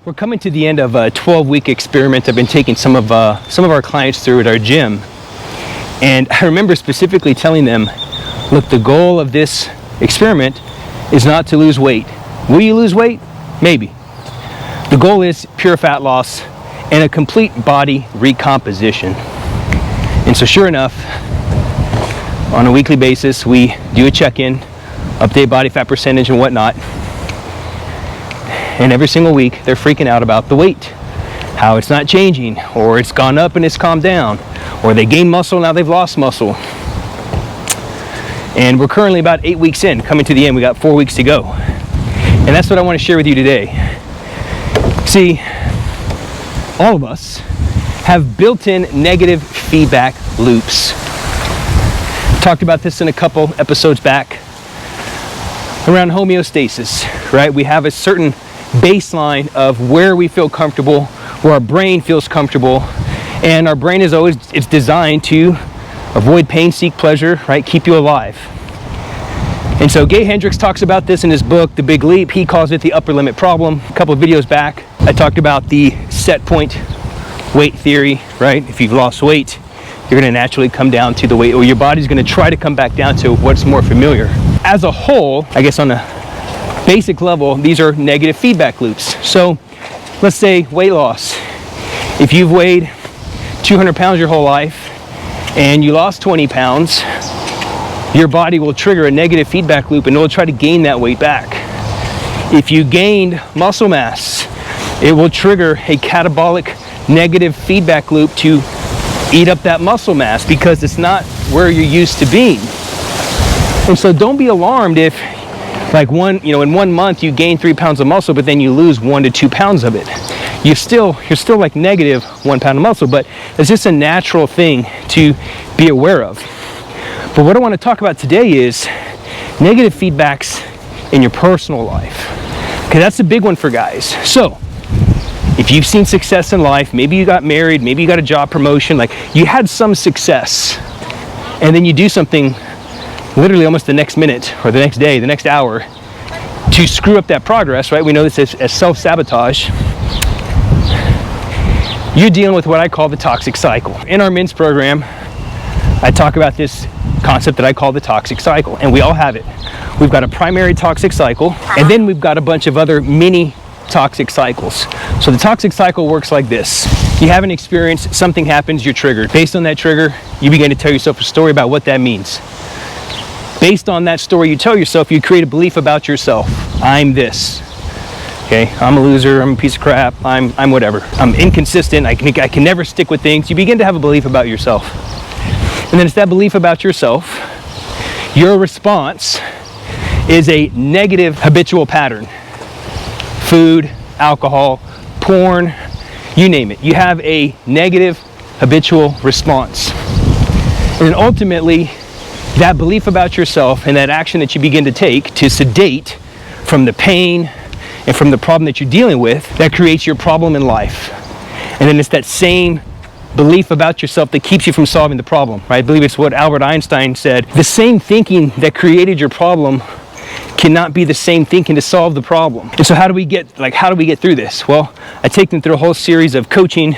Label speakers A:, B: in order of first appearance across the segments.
A: We're coming to the end of a 12-week experiment I've been taking some of our clients through at our gym. And I remember specifically telling them, look, the goal of this experiment is not to lose weight. Will you lose weight? Maybe. The goal is pure fat loss and a complete body recomposition. And so sure enough, on a weekly basis, we do a check-in, update body fat percentage and whatnot. And every single week, they're freaking out about the weight, how it's not changing, or it's gone up and it's calmed down, or they gained muscle, now they've lost muscle. And we're currently about 8 weeks in, coming to the end. We got 4 weeks to go. And that's what I want to share with you today. See, all of us have built-in negative feedback loops. Talked about this in a couple episodes back around homeostasis, right? We have a certain baseline of where we feel comfortable, where our brain feels comfortable, and our brain is always, it's designed to avoid pain, seek pleasure, right? Keep you alive. And so Hendricks talks about this in his book, The Big Leap. He calls it the upper limit problem. A couple of videos back, I talked about the set point weight theory, right? If you've lost weight, you're gonna naturally come down to the weight, or your body's gonna try to come back down to what's more familiar. As a whole, I guess on a basic level, these are negative feedback loops. So let's say weight loss. If you've weighed 200 pounds your whole life and you lost 20 pounds, your body will trigger a negative feedback loop and it will try to gain that weight back. If you gained muscle mass, it will trigger a catabolic negative feedback loop to eat up that muscle mass because it's not where you're used to being. And so don't be alarmed if like in 1 month you gain 3 pounds of muscle, but then you lose 1 to 2 pounds of it. You're still like negative 1 pound of muscle, but it's just a natural thing to be aware of. But what I want to talk about today is negative feedbacks in your personal life. Okay, that's a big one for guys. So if you've seen success in life, maybe you got married, maybe you got a job promotion, like you had some success, and then you do something literally almost the next minute or the next day, the next hour to screw up that progress, right? We know this as self-sabotage. You're dealing with what I call the toxic cycle. In our men's program, I talk about this concept that I call the toxic cycle, and we all have it. We've got a primary toxic cycle, and then we've got a bunch of other mini toxic cycles. So the toxic cycle works like this. You have an experience, something happens, you're triggered. Based on that trigger, you begin to tell yourself a story about what that means. Based on that story you tell yourself, you create a belief about yourself. I'm this. Okay, I'm a loser, I'm a piece of crap, I'm whatever. I'm inconsistent, I can never stick with things. You begin to have a belief about yourself. And then it's that belief about yourself. Your response is a negative habitual pattern. Food, alcohol, porn, you name it. You have a negative habitual response. And then ultimately, that belief about yourself and that action that you begin to take to sedate from the pain and from the problem that you're dealing with, that creates your problem in life. And then it's that same belief about yourself that keeps you from solving the problem, right? I believe it's what Albert Einstein said. The same thinking that created your problem cannot be the same thinking to solve the problem. And so how do we get through this? Well, I take them through a whole series of coaching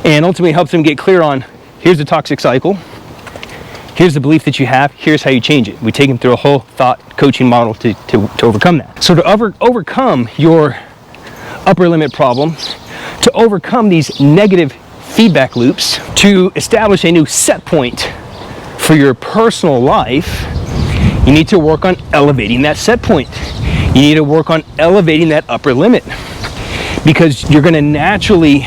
A: and ultimately helps them get clear on, here's the toxic cycle, here's the belief that you have, here's how you change it. We take them through a whole thought coaching model to overcome that. So to overcome your upper limit problem, to overcome these negative feedback loops, to establish a new set point for your personal life, you need to work on elevating that set point. You need to work on elevating that upper limit, because you're going to naturally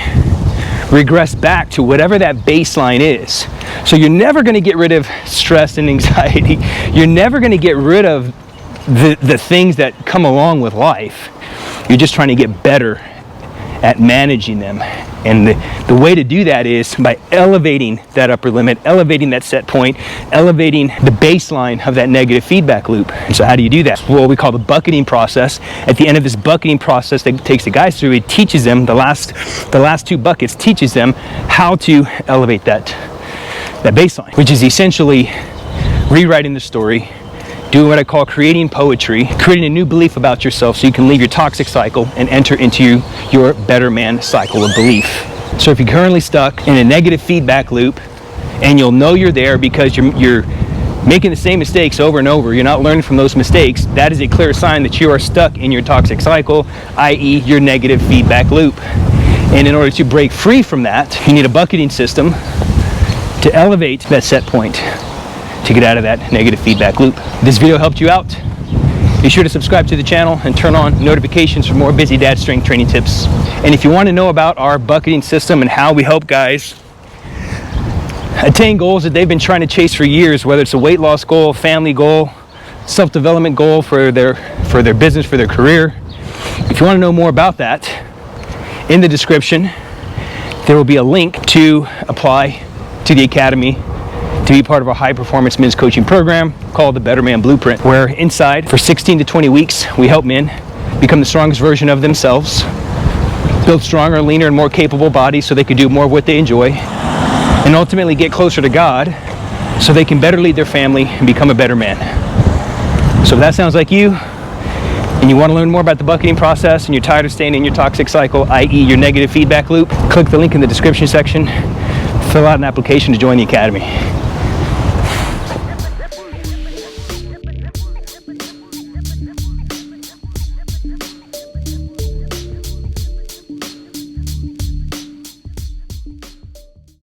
A: regress back to whatever that baseline is. So you're never going to get rid of stress and anxiety. You're never going to get rid of the things that come along with life. You're just trying to get better at managing them. And the way to do that is by elevating that upper limit, elevating that set point, elevating the baseline of that negative feedback loop. And so how do you do that? What we call the bucketing process. At the end of this bucketing process that takes the guys through, it teaches them, the last 2 buckets teaches them how to elevate that baseline, which is essentially rewriting the story, doing what I call creating poetry, creating a new belief about yourself so you can leave your toxic cycle and enter into your better man cycle of belief. So if you're currently stuck in a negative feedback loop, and you'll know you're there because you're making the same mistakes over and over, you're not learning from those mistakes, that is a clear sign that you are stuck in your toxic cycle, i.e. your negative feedback loop. And in order to break free from that, you need a bucketing system to elevate that set point to get out of that negative feedback loop. If this video helped you out, be sure to subscribe to the channel and turn on notifications for more Busy Dad strength training tips. And if you want to know about our bucketing system and how we help guys attain goals that they've been trying to chase for years, whether it's a weight loss goal, family goal, self-development goal for their business, for their career, if you want to know more about that, in the description there will be a link to apply to the Academy to be part of our high-performance men's coaching program called the Better Man Blueprint, where inside for 16 to 20 weeks we help men become the strongest version of themselves, build stronger, leaner, and more capable bodies so they can do more of what they enjoy, and ultimately get closer to God so they can better lead their family and become a better man. So if that sounds like you, and you want to learn more about the bucketing process, and you're tired of staying in your toxic cycle, i.e. your negative feedback loop, click the link in the description section, fill out an application to join the Academy.